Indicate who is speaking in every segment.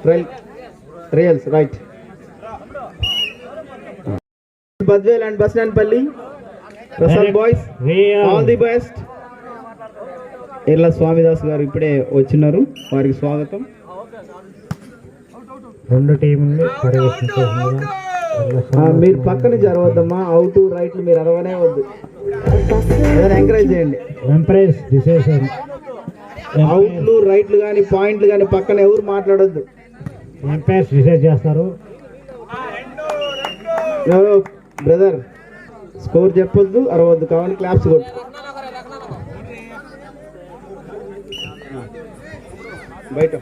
Speaker 1: Trials, right. Badwell and Basnanpalli. Prasad boys, all the best. ఎర్ల Swamidas గారు ఇప్పుడే వచ్చినారు, వారికి స్వాగతం.
Speaker 2: రెండు టీంలు
Speaker 1: మీరు పక్కన జరగవద్దమ్మా, అవుట్ రైట్లు మీరు అరవనే వద్దు, ఏదైనా ఎంకరేజ్ చేయండి. అవుట్లు రైట్లు కానీ పాయింట్లు కానీ పక్కన ఎవరు మాట్లాడొద్దు.
Speaker 2: ఎంపైర్స్ డిసైడ్ చేస్తారు.
Speaker 1: బ్రదర్ స్కోర్ చెప్పొద్దు, అరవద్దు, కావాలి క్లాప్స్ కొట్టు. బయట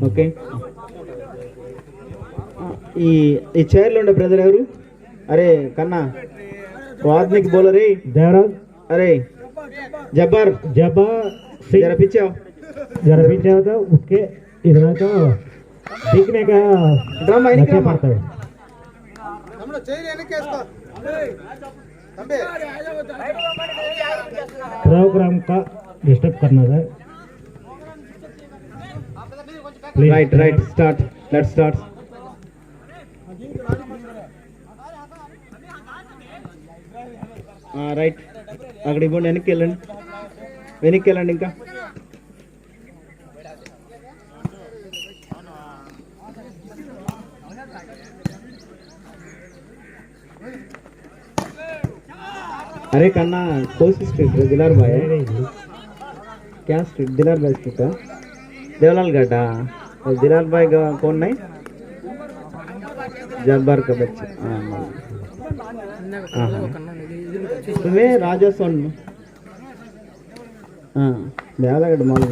Speaker 1: ఓకే. ఈ చైర్లో ఉండే బ్రదర్ ఎవరు? అరే కన్నా వాద్నికి బౌలర్
Speaker 2: దేవరాజ్.
Speaker 1: अरे जब्बार जरा पीछे आओ,
Speaker 2: तो उसके इधर तो दिखने का
Speaker 1: ड्रामा ही नहीं
Speaker 2: पड़ता है. प्रोग्राम का डिस्टर्ब करना है.
Speaker 1: Right start, let's start. Right, అక్కడ ఇవ్వండి, వెనక్కి వెళ్ళండి ఇంకా. अरे कन्ना कोसी स्ट्रीट दिलार भाई, क्या स्ट्रीट? दिलार भाई स्ट्रीट है, देवलाल गड्ढा. दिलार भाई का कौन नहीं? जब्बार का बच्चा. तुम्हें राजा सोन देवलागढ़ माल.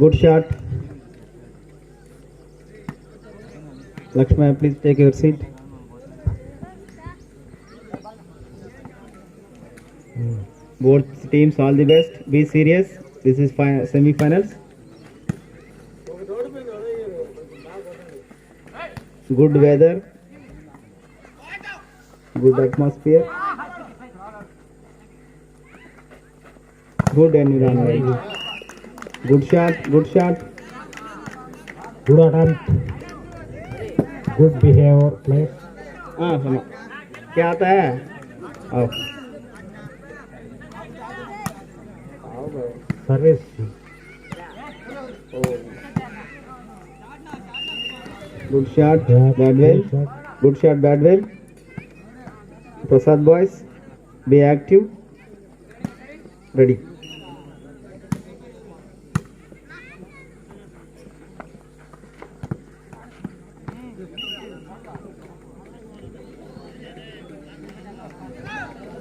Speaker 1: Good shot Lakshman, please take your seat. Both teams all the best, be serious, this is semi-finals. Good weather, good atmosphere, good environment. Good shot, good
Speaker 2: attempt, good behavior play.
Speaker 1: सुनो क्या आता है? आओ
Speaker 2: service.
Speaker 1: good shot Badwell, good shot Badwell. Prasad boys, be active, ready.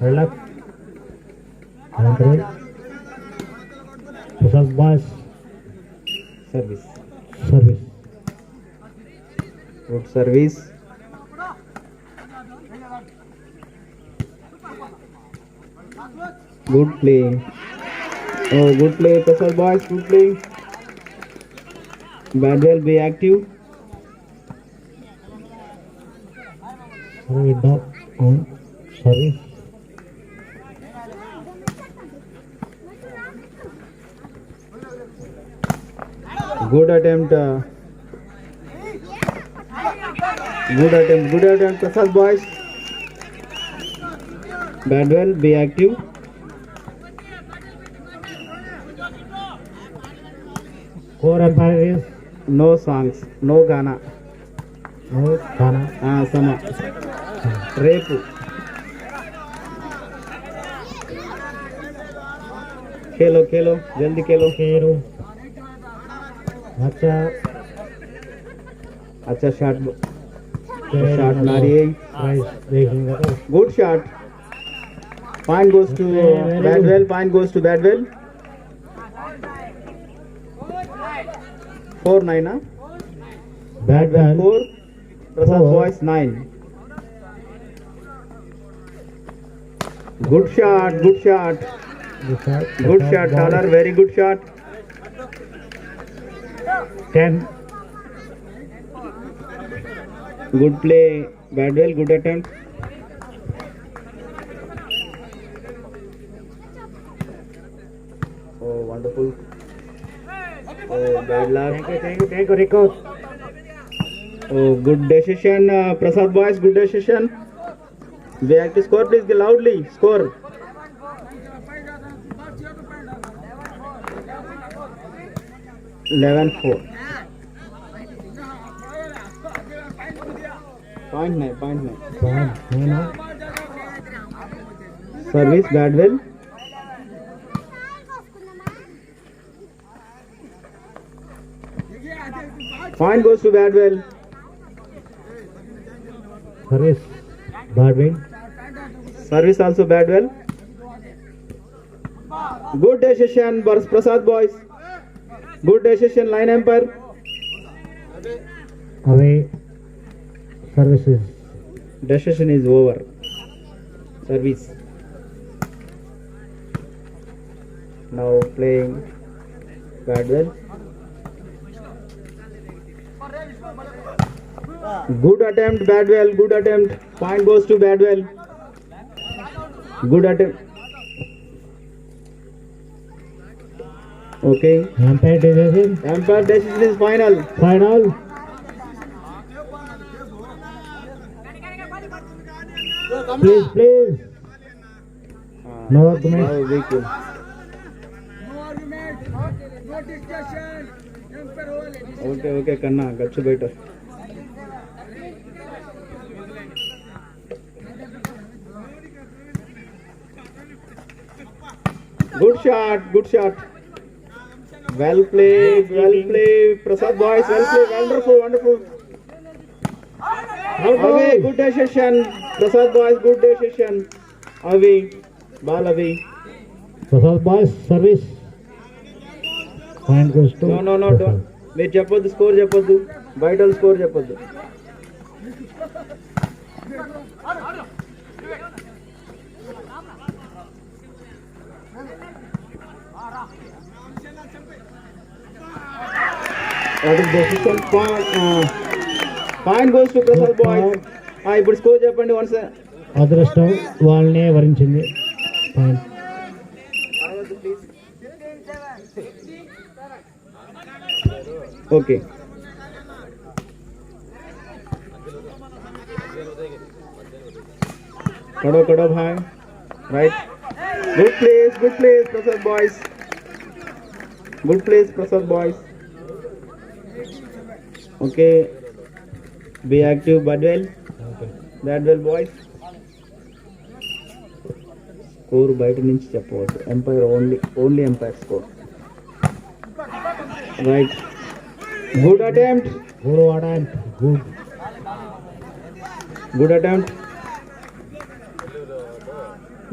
Speaker 2: Relax. Prasad boys,
Speaker 1: service, good service. Good play. Oh, good play, Prasad boys, good play. Badwell, be active.
Speaker 2: Without on service.
Speaker 1: Good attempt. Good attempt, Prasad boys. Badwell, be active.
Speaker 2: Core empire is
Speaker 1: No songs, no Gana. Sama. Repu. खेलो जल्दी खेलो. अच्छा shot मारी. Good shot. Point goes to Badwell. 4-9. Badwell 4, Prasad boys 9. Good shot. Dollar, very good shot.
Speaker 2: 10.
Speaker 1: Good play, Badwell. Good attempt. Oh, wonderful. Oh, bad luck.
Speaker 2: Thank you, Rico.
Speaker 1: Oh, good decision, Prasad boys. Good decision. We have to score, please. Loudly score. Eleven 4. Point nine.
Speaker 2: Fine. No.
Speaker 1: Service, Badwell. Point goes to Badwell.
Speaker 2: Service. Badwin.
Speaker 1: Service also Badwell. Good decision, Prasad boys. Good decision, line umpire.
Speaker 2: Away. Services.
Speaker 1: Decision is over. Service. Now playing Badwell. Good attempt, Badwell. Good attempt. Point goes to Badwell. Good attempt. Okay.
Speaker 2: Umpire decision.
Speaker 1: Umpire decision is final.
Speaker 2: Final. Please. No argument.
Speaker 1: Now we can. Okay, Kanna, Gachu better. Good shot. Well played, Prasad boys, well played, wonderful. Away, good decision, Prasad boys, good decision. Away, ball away.
Speaker 2: Prasad boys, service. Point goes to.
Speaker 1: No, don't. మీరు చెప్పొద్దు, score చెప్పొద్దు, బయట score చెప్పొద్దు. What is decision? Point goes to Prasad boys. ఇప్పుడు score చెప్పండి once.
Speaker 2: అదృష్టం వాళ్ళనే వరించింది. Point.
Speaker 1: Okay. Kado bhai. Right. Good place, Prasad boys. Good place, Prasad boys. Okay. Be active, Badwell. Badwell boys. Score బయట నుంచి చెప్పవద్దు. Empire only empire score. Right. Good attempt. Good attempt.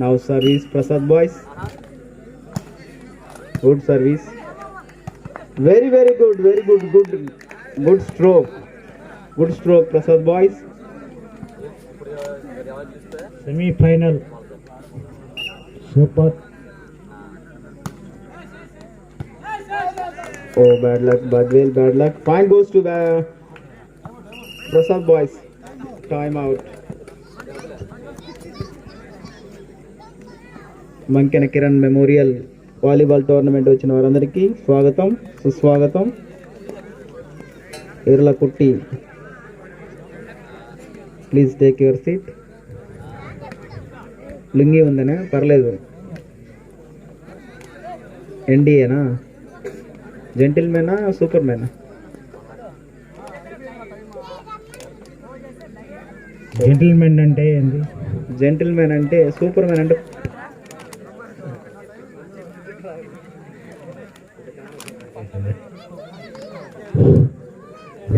Speaker 1: Now service, Prasad boys. Good service. Very good. Good stroke. Good stroke, Prasad boys.
Speaker 2: Semi-final. Super.
Speaker 1: Oh, bad luck, Badwell, bad luck. Point goes to the Prasad boys. Time out. Mankena Kiran memorial volleyball tournament వచ్చిన వారందరికీ స్వాగతం, సుస్వాగతం. Erlakutti, please take your seat. Lungi ఉందనే పర్లేదు. ఎన్డీఏనా, జెంటిల్మెనా, super మ్యానా?
Speaker 2: Gentlemen అంటే ఏంది?
Speaker 1: Gentlemen అంటే super man అంటే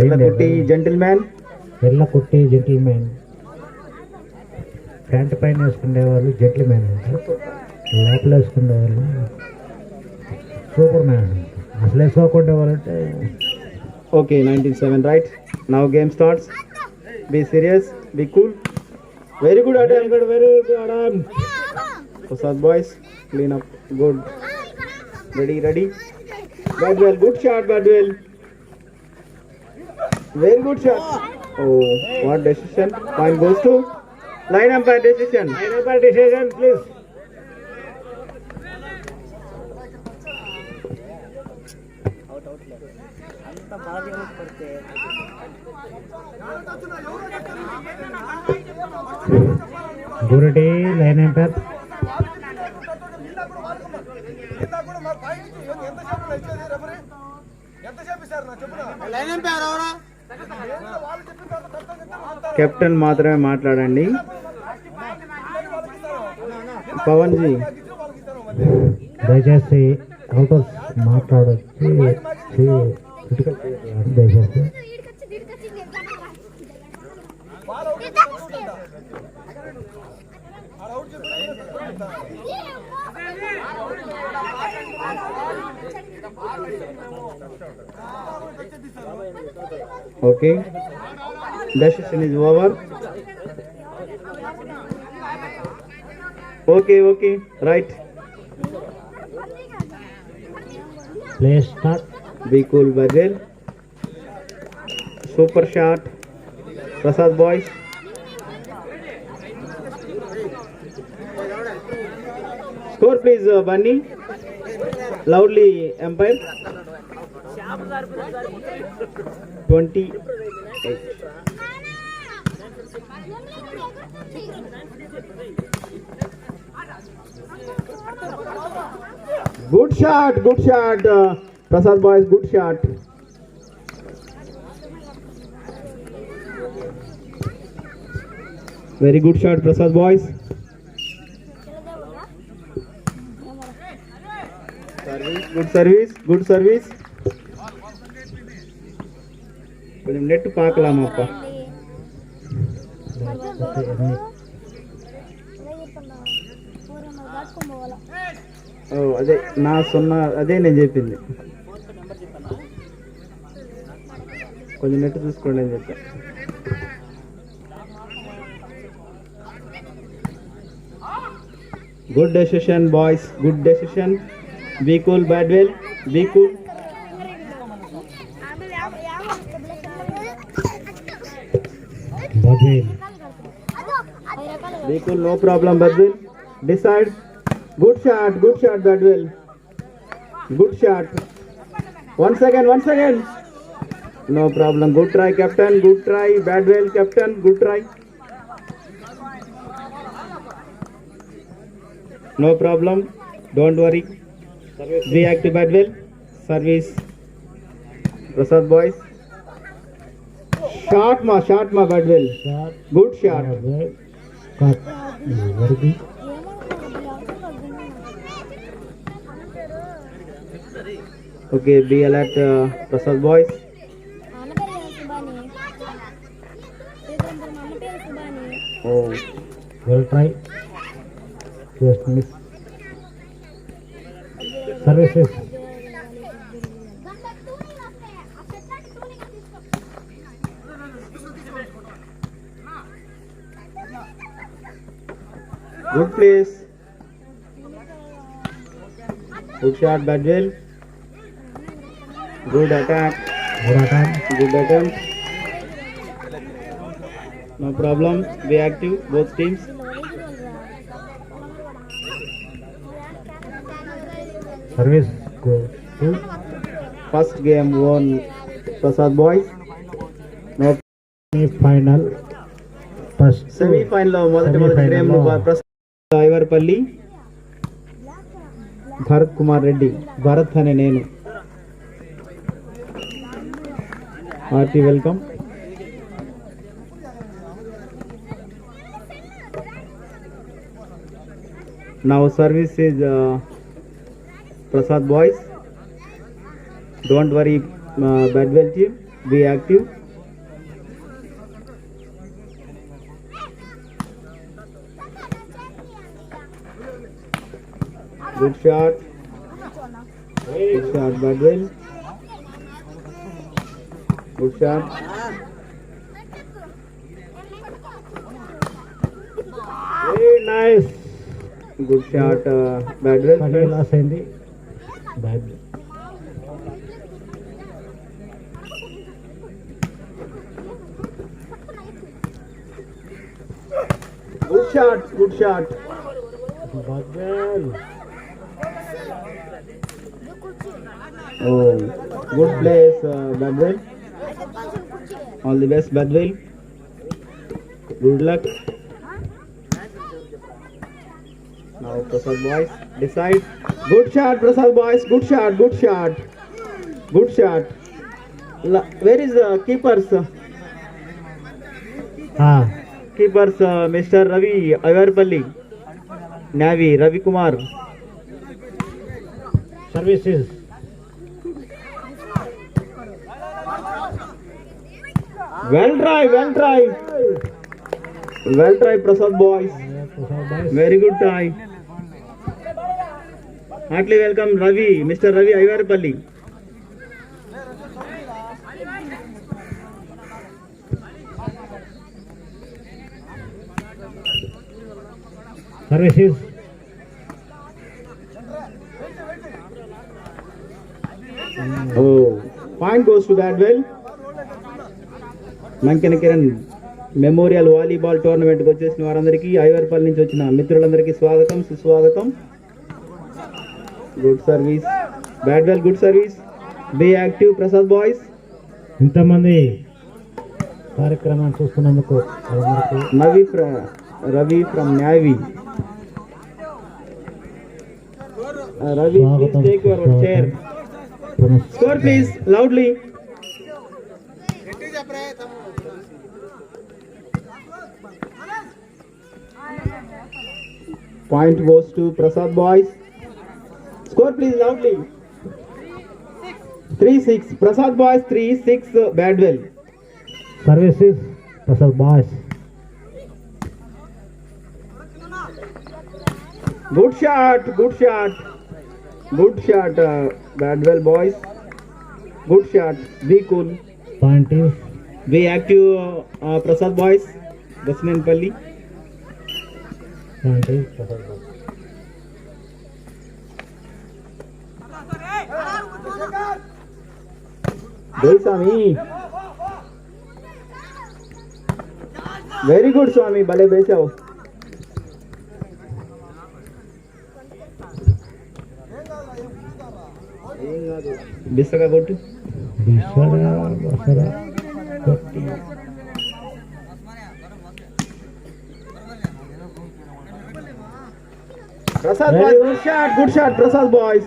Speaker 1: ఎర్లకుట్టి జెంటిల్మెన్.
Speaker 2: ఎర్లకుట్టి జెంటిల్మెన్. ప్యాంట్ పైన వేసుకునే వాళ్ళు జెంటిల్మెన్, లోపల వేసుకునే వాళ్ళు సూపర్ మ్యాన్. అసలు వేసుకోకుండా వాళ్ళంటే
Speaker 1: okay. 97 right. Now game starts. Be serious, be cool. Very good attempt.
Speaker 2: Very good attempt.
Speaker 1: Prasad boys, clean up. Good. Ready. Badwell, good shot, Badwell. Very good shot. Oh, what decision? Point goes to line umpire decision.
Speaker 2: Line umpire decision, please. Gurudi, line umpire.
Speaker 1: Captain మాత్రమే మాట్లాడండి. Pawan G
Speaker 2: దయచేసి అవుటర్స్ మాట్లాడొచ్చి critical దయచేసి
Speaker 1: okay, decision is over. Okay, right.
Speaker 2: Play start.
Speaker 1: Be cool, Badwell. Super shot. Prasad boys. Score please, Bunny. Loudly, umpire. 28. Good shot. Prasad boys, good shot. Very good shot, Prasad boys. Good service. కొంచెం net పాకలామప్ప. అదే నా సున్నా, అదే నేను చెప్పింది. కొంచెం net చూసుకోండి అని చెప్పా. Good decision boys, good decision. Be cool Badvel, be cool. Be cool, no problem, Badwell. Decide. Good shot, Badwell. Good shot. One second. No problem. Good try, captain. Good try, Badwell, captain. Good try. No problem. Don't worry. Be active, Badwell. Service. Prasad boys. Shot ma, Badwell. Good shot.
Speaker 2: Cut. Very good.
Speaker 1: Okay, be alert, Prasad boys. Oh,
Speaker 2: Well try. Just miss. Services.
Speaker 1: good place. Good shot, Badwell. Good attack. Good attempt. No problem. Be active, both teams.
Speaker 2: Service. Good.
Speaker 1: First game won Prasad boys. No
Speaker 2: Final. First.
Speaker 1: semi-final లో మొదటి game Prasad ఐవర్పల్లి, Bharat Kumar Reddy. Bharat అనే నేను. Hearty welcome. Now service is Prasad boys. Don't worry, Badwell team. Be active. Good shot, Badwell. Good shot.
Speaker 2: Very nice.
Speaker 1: Good shot, Badwell.
Speaker 2: Loss అయింది. Bad.
Speaker 1: Good shot. Good shot.
Speaker 2: Bagel.
Speaker 1: Oh, good place, Badwell. All the best, Badwell. Good luck. Now, Prasad boys, decide. Good shot, Prasad boys. Good shot. Good shot. Good shot. Where is the keepers?
Speaker 2: Ah,
Speaker 1: Keepers, Mr. Ravi Avarpalli. Navy, Ravi Kumar.
Speaker 2: services.
Speaker 1: Well try, well try. Well try, Prasad boys. Very good try. Heartily welcome, Ravi, Mr. Ravi Avarpalli.
Speaker 2: Services.
Speaker 1: Oh, point goes to Badwell. Mankana Kiran memorial volleyball టోర్నమెంట్కి వచ్చేసిన వారందరికీ ఐవర్పల్లి నుంచి వచ్చిన మిత్రులందరికీ స్వాగతం సుస్వాగతం. Good service Badvel, good service. Be active Prasad boys.
Speaker 2: ఇంతమంది కార్యక్రమాన్ని చూస్తున్నందుకు అందరికీ
Speaker 1: Ravi from navy. Ravi, please take your chair. Score please, loudly. Point goes to Prasad boys. Score please, loudly. 3-6. Prasad boys 3-6. Badwell.
Speaker 2: Services. Prasad boys.
Speaker 1: Good shot, good shot. Good shot, Badwell boys. Good shot. Be cool.
Speaker 2: Point is
Speaker 1: Be active, Prasad boys. Dasmanpalli.
Speaker 2: point is Prasad boys.
Speaker 1: Jai Swami. Very good Swami. Bale besav. బిస్సగా కొట్టు. Prasad boys, good shot, good shot Prasad boys.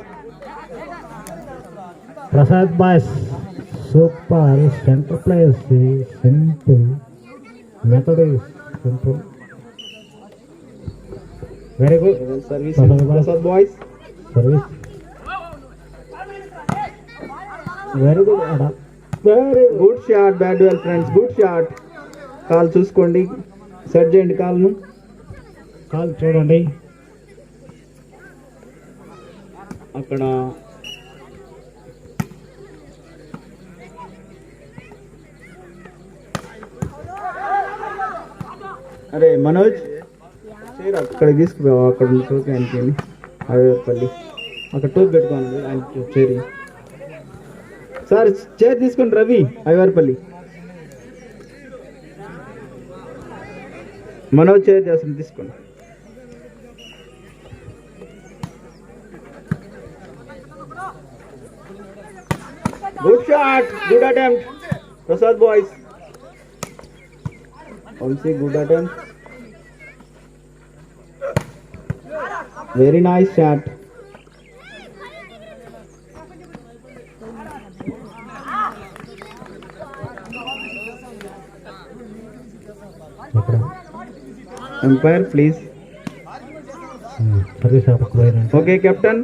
Speaker 2: Prasad boys. Super. Center place is simple. Method is simple. Very good.
Speaker 1: Service Prasad boys.
Speaker 2: Service. Very good. Ada. Very good.
Speaker 1: Good shot Badvel friends, good shot. Call చూసుకోండి, set చేయండి కాల్ను.
Speaker 2: Call చూడండి.
Speaker 1: అక్కడ అరే Manoj chair అక్కడ తీసుకుపోయావు, అక్కడ టోపీ ఆయనకి అవేపల్లి అక్కడ టోపీ పెట్టుకోండి ఆయనకి చైర్. సార్ చైర్ తీసుకోండి రవి ఐవార్పల్లి. మనోజ్ చైర్ చేస్తుంది, తీసుకోండి. Good shot, good attempt Prasad boys. Onsi, good attempt. Very nice shot. Umpire, please.
Speaker 2: Service ఆపకపోయినా.
Speaker 1: Okay, captain.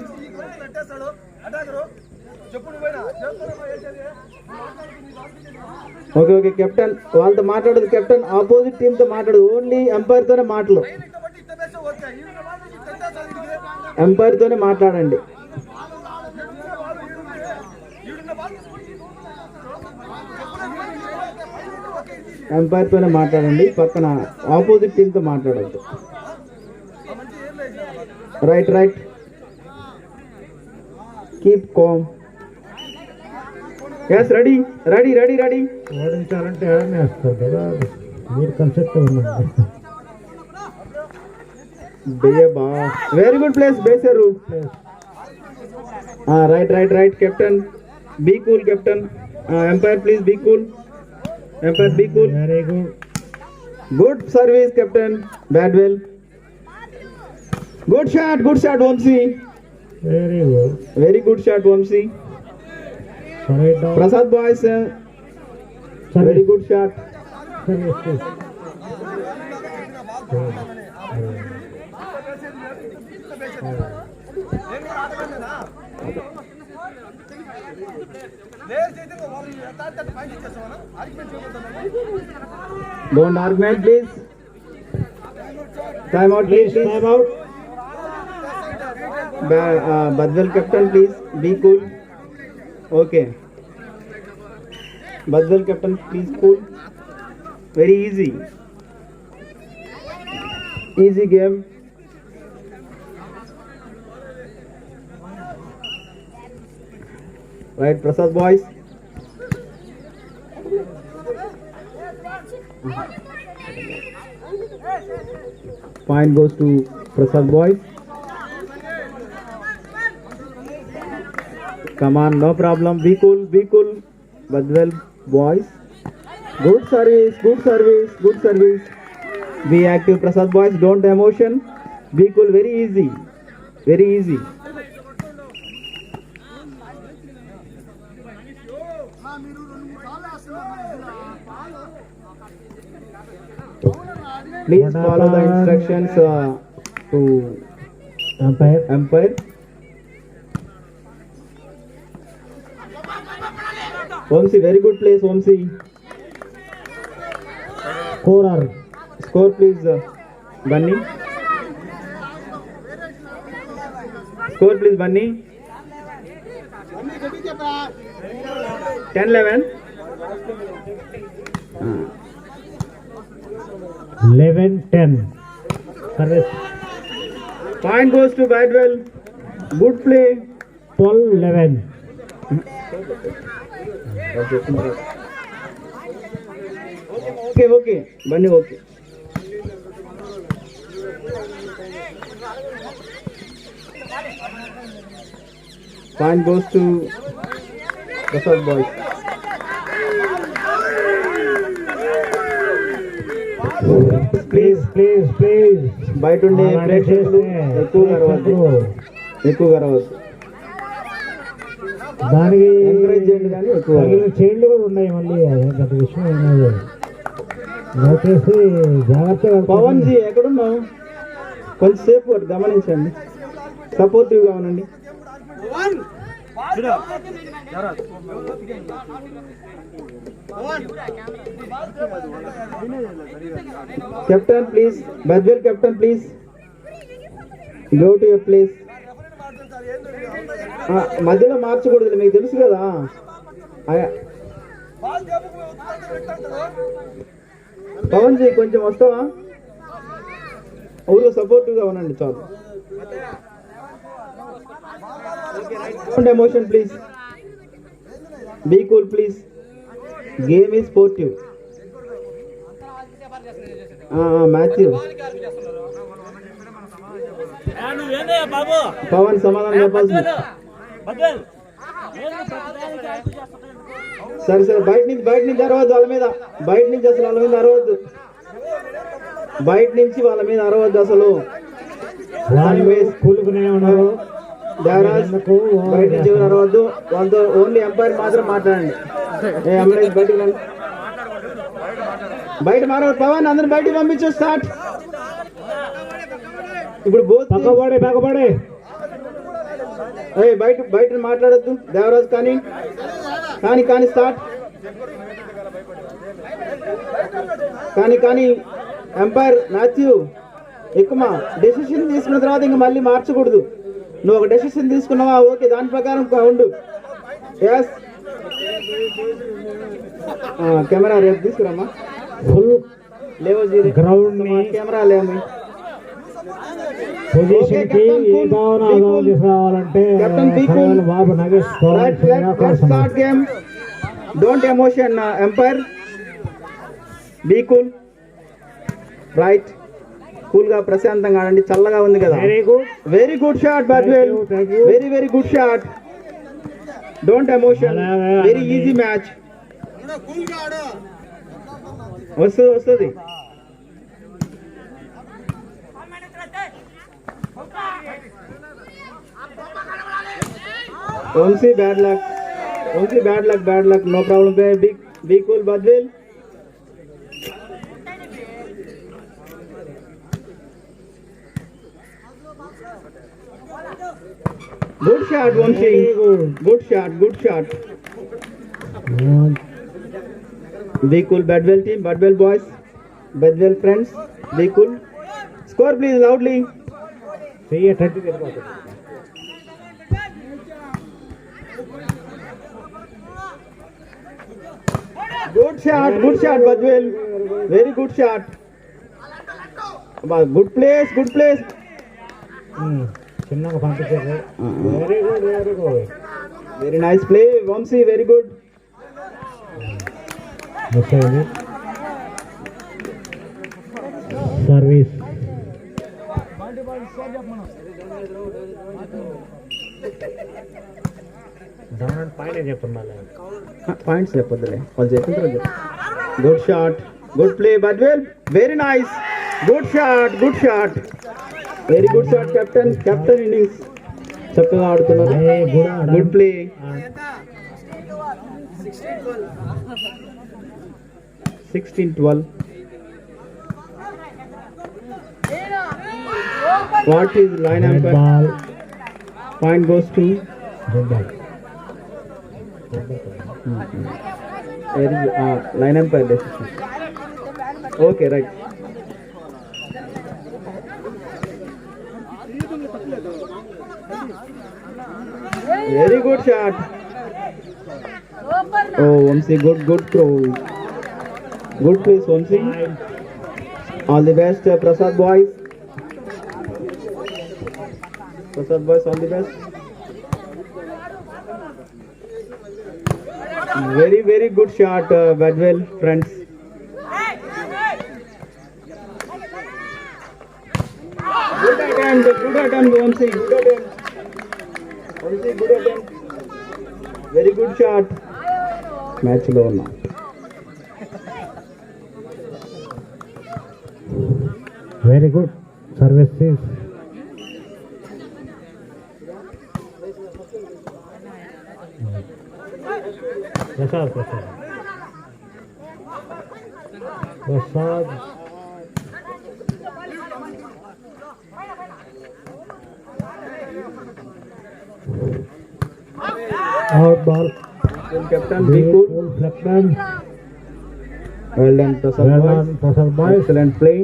Speaker 1: Okay okay captain వాళ్ళతో మాట్లాడదు, కెప్టెన్ ఆపోజిట్ టీమ్ తో మాట్లాడదు, ఓన్లీ ఎంపైర్ తోనే మాటలు, ఎంపైర్ తోనే మాట్లాడండి. ఎంపైర్ తోనే మాట్లాడండి, పక్కన ఆపోజిట్ టీమ్ తో మాట్లాడద్దు. Right right, keep calm. Yes, ready ready ready ready.
Speaker 2: ఓడించాలంటే ఎవరిని వేస్తారు కదా, మీరు కన్సెప్ట్ ఉందండి.
Speaker 1: Beyaba. Very good place, Beseru. Right, captain. Be cool, captain. Umpire, please be cool. Umpire, be cool.
Speaker 2: Very good.
Speaker 1: Good service, captain. Badwell. Good shot, Vamsi.
Speaker 2: Very good.
Speaker 1: Very good shot, Vamsi.
Speaker 2: Sorry, down.
Speaker 1: Prasad boys, very good shot.
Speaker 2: Service.
Speaker 1: Don't argument, please. Time out, please.
Speaker 2: Time out.
Speaker 1: Badwell captain, please. Be cool. Okay. Badwell captain, please cool. Very easy. Easy game. Right, Prasad boys. Point goes to Prasad boys. Come on, no problem. Be cool. Badwell boys. Good service. Be active, Prasad boys. Don't emotion. Be cool. Very easy. Please follow the instructions to umpire. Vamsi, very good place, Vamsi. Score, please, Bunny. Score, please, Bunny. 10-11.
Speaker 2: 11-10. Service.
Speaker 1: Point goes to Badwell. Good play.
Speaker 2: 12-11.
Speaker 1: Okay. Bunny, okay. Point goes to Prasad boys.
Speaker 2: Please.
Speaker 1: బయట ఉండే ప్రేక్షకులు ఎక్కువగా రావచ్చు.
Speaker 2: దానికి
Speaker 1: encourage చేయండి కానీ ఎక్కువ
Speaker 2: చైన్లు కూడా ఉన్నాయి. మళ్ళీ గత విషయం ఏమది దయచేసి జాగ్రత్తగా.
Speaker 1: పవన్ జీ ఎక్కడున్నావు? కొంచెంసేపు గమనించండి, సపోర్టివ్గా ఉండండి. Captain please, Badvel captain please go to your place. మధ్యలో మార్చకూడదు, మీకు తెలుసు కదా. పవన్ జీ కొంచెం వస్తావా? ఊరిలో సపోర్టివ్గా ఉండండి చాలు. Emotion please, be cool please. Game is sportive. Matthew Pavan సమాధానం చెప్పాల్సింది. సరే బయట నుంచి అరవద్దు వాళ్ళ మీద. బయట నుంచి అసలు వాళ్ళ మీద అరవద్దు. బయట నుంచి వాళ్ళ మీద అరవద్దు అసలు.
Speaker 2: కూలుకునే ఉన్నారు.
Speaker 1: దేవరాజ్ బయట నుంచి ఎవరు అరవద్దు. వాళ్ళతో ఓన్లీ ఎంపైర్ మాత్రం మాట్లాడండి. బయటకు రండి. బయట మారవద్దు. పవన్ అందరిని బయటకు పంపించు. స్టార్ట్. ఇప్పుడు
Speaker 2: పక్కబడే
Speaker 1: బయట మాట్లాడద్దు. దేవరాజ్ కానీ స్టార్ట్. కానీ ఎంపైర్ మాథ్యూ ఎక్కువ డెసిషన్ తీసుకున్న తర్వాత ఇంక మళ్ళీ మార్చకూడదు. నువ్వు ఒక డెసిషన్ తీసుకున్నావా, ఓకే, దాని ప్రకారం ఉండు. ఎస్. కెమెరా రేపు తీసుకురామా.
Speaker 2: ఫుల్
Speaker 1: లేవో
Speaker 2: గ్రౌండ్
Speaker 1: కెమెరా లేవు.
Speaker 2: పొజిషన్ కి ఏ భావన తీసుకురావాలంటే బాబు Nagesh.
Speaker 1: Start game. Don't emotion umpire. Be cool. Right. Cool గా ప్రశాంతంగా ఆడండి, చల్లగా ఉంది కదా.
Speaker 2: Very good.
Speaker 1: Very good shot Badvel,
Speaker 2: Thank you.
Speaker 1: Very very good shot. Don't emotion, very easy match. వస్తుంది వస్తుంది. Only bad luck. Only bad luck, bad luck. No problem. Be cool, Badwil. Good shot, Vamsi. Good shot, good shot. Be cool, Badwell team, Badwell boys, Badwell friends. Be cool. Score, please, loudly.
Speaker 2: చెయ్యి 30 తిరిగిపోతుంది.
Speaker 1: Good shot, Badwell. Very good shot. Good place, good place.
Speaker 2: చిన్నగా పంపించారు. Very good, very good.
Speaker 1: Very nice play, Vamsi. Very good.
Speaker 2: Service. పైన చెప్తున్నా
Speaker 1: points చెప్పొద్దులే, వాళ్ళు చెప్పిన తర్వాత చెప్పు. Good shot, good play, Badwell. Very nice. Good shot, good shot. Very good shot, captain. Captain innings. చక్కగా ఆడుతున్నారు. Good play. 16-12. What is line umpire?
Speaker 2: Ball.
Speaker 1: Point goes to. Where is line umpire decision? Okay, right. Very good shot. Oh, Vamsi, good throw. Good place, Vamsi. All the best, Prasad boys. Prasad boys, all the best. Very very good shot, Badwell friends. Good attempt, Vamsi. Good attempt. Vamsi, good attempt. Very good shot. Match లో ఉన్నాం.
Speaker 2: Very good services. Prasad Prasad Prasad out ball.
Speaker 1: Captain, be cool.
Speaker 2: Captain.
Speaker 1: Well done, Prasad
Speaker 2: Well
Speaker 1: boys.
Speaker 2: done, Prasad boys.
Speaker 1: Excellent play.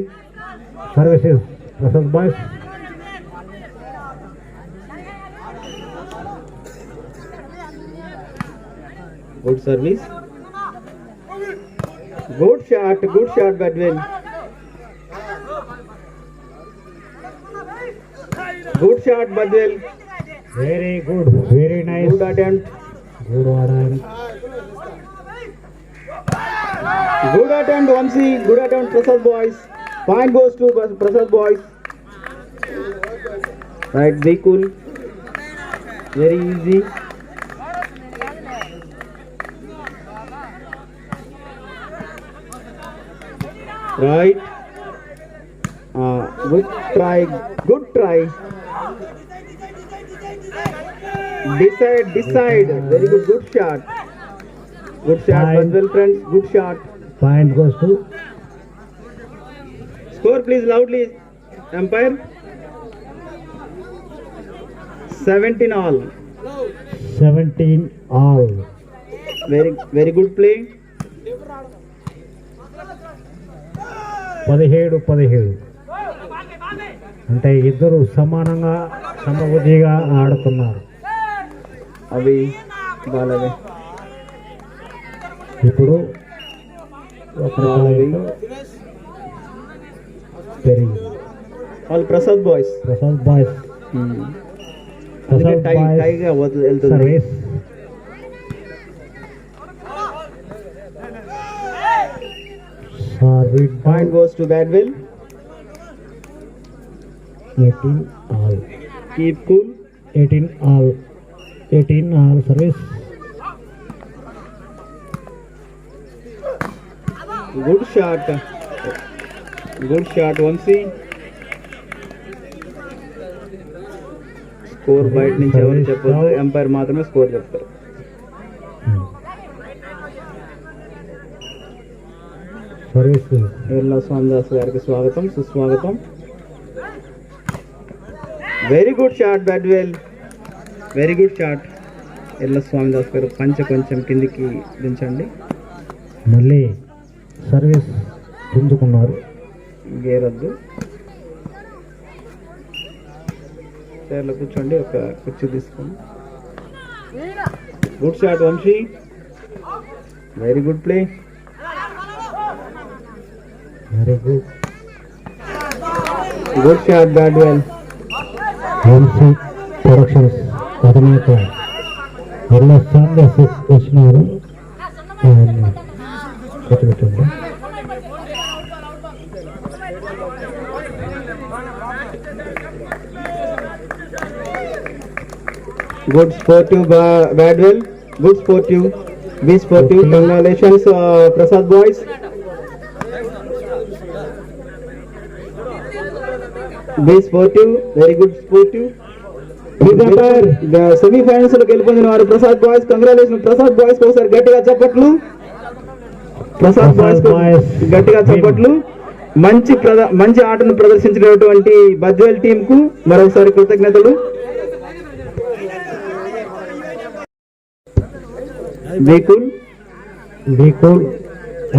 Speaker 2: Services, Prasad boys.
Speaker 1: Good service. Good shot, Badwell. Good shot, Badwell.
Speaker 2: Very good, very nice.
Speaker 1: Good attempt.
Speaker 2: Good attempt.
Speaker 1: Good attempt, Vamsi. Good attempt, Prasad boys. Point goes to Prasad boys. Right, be cool. Very easy. Right. Good try. Decide. Very good shot. Good shot,
Speaker 2: Fine.
Speaker 1: Badwell friends. Good shot.
Speaker 2: Point goes to
Speaker 1: Score please loudly, umpire. 17 all.
Speaker 2: 17 all.
Speaker 1: Very good play.
Speaker 2: 17 అంటే ఇద్దరు సమానంగా సమబుద్ధిగా ఆడుతున్నారు.
Speaker 1: అవి బాలవే.
Speaker 2: ఇప్పుడు ఒక పెరిగి
Speaker 1: వాళ్ళు Prasad boys.
Speaker 2: Prasad boys. Prasad boys
Speaker 1: టైగా వెళ్తుంది.
Speaker 2: Service.
Speaker 1: Point goes to Badwell.
Speaker 2: 18 all.
Speaker 1: Keep cool.
Speaker 2: 18 all. 18 all service.
Speaker 1: Good shot. Good shot, Vamsi. Score బయట నుంచి ఎవరు చెప్పొద్దు, ఎంపైర్ మాత్రమే స్కోర్ చెప్తారు.
Speaker 2: సర్వీస్
Speaker 1: ఎర్ల స్వామిదాస్ గారికి స్వాగతం, సుస్వాగతం. Very good shot Badvel, very good shot. Erla Swamidas గారు పంచ కొంచెం కిందికి దించండి.
Speaker 2: మళ్ళీ సర్వీస్ పుంజుకున్నారు.
Speaker 1: గేరొద్దు, చైర్లో కూర్చోండి, ఒక కుర్చీ తీసుకోండి. Good shot Vamsi, very good play.
Speaker 2: Very good.
Speaker 1: Good shot Badvel.
Speaker 2: MC productions అధినేత ఎర్ల స్వామిదాస్ వచ్చినారు. కూర్చోబెట్టండి.
Speaker 1: Good sportive Badwell, good sportive, be sportive. Congratulations Prasad boys. Be sportive, very good sportive. Semi finals లోకి వెళ్ళిపోయిన వారు Prasad boys. Congratulation Prasad boys. ఒకసారి గట్టిగా చప్పట్లు. Prasad boys గట్టిగా చప్పట్లు. మంచి ఆటను ప్రదర్శించినటువంటి బద్వేల్ టీం కు మరొకసారి కృతజ్ఞతలు. Be cool.
Speaker 2: Be cool.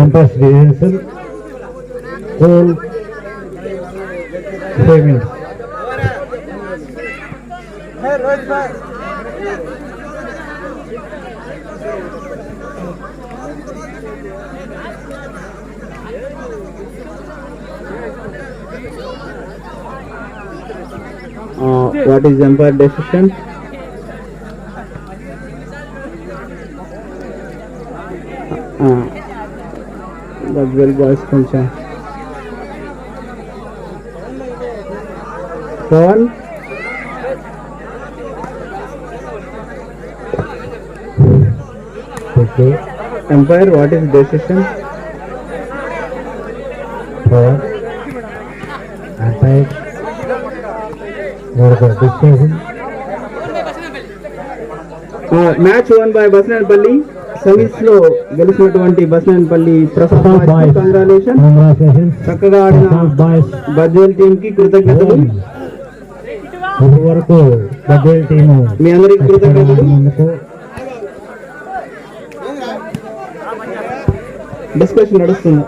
Speaker 2: Empire Residential. Cool. 5 minutes.
Speaker 3: Hey, Rohit bhai.
Speaker 1: What is umpire decision? Badwell boys కొంచెం Pawan
Speaker 2: Okay.
Speaker 1: umpire, what is decision?
Speaker 2: Power. Empire. What is the decision?
Speaker 1: Match one by Basnepalli. Semis లో గెలిచినటువంటి Basnepalli Prasad boys congratulation. చక్కగా ఆడిన Badvel team కి కృతజ్ఞతలు.
Speaker 2: ఇప్పటి వరకు Badvel team
Speaker 1: మీ అందరికి కృతజ్ఞతలు. డిస్కషన్ నడుస్తుంది.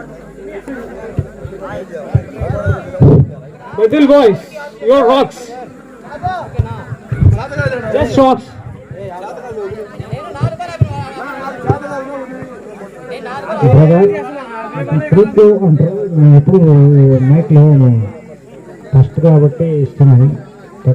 Speaker 3: Badwell boys, your rocks. Just rocks.
Speaker 2: Trip అంటారు. నేను ఎప్పుడు నైట్లో ఫస్ట్ కాబట్టి ఇస్తున్నాను.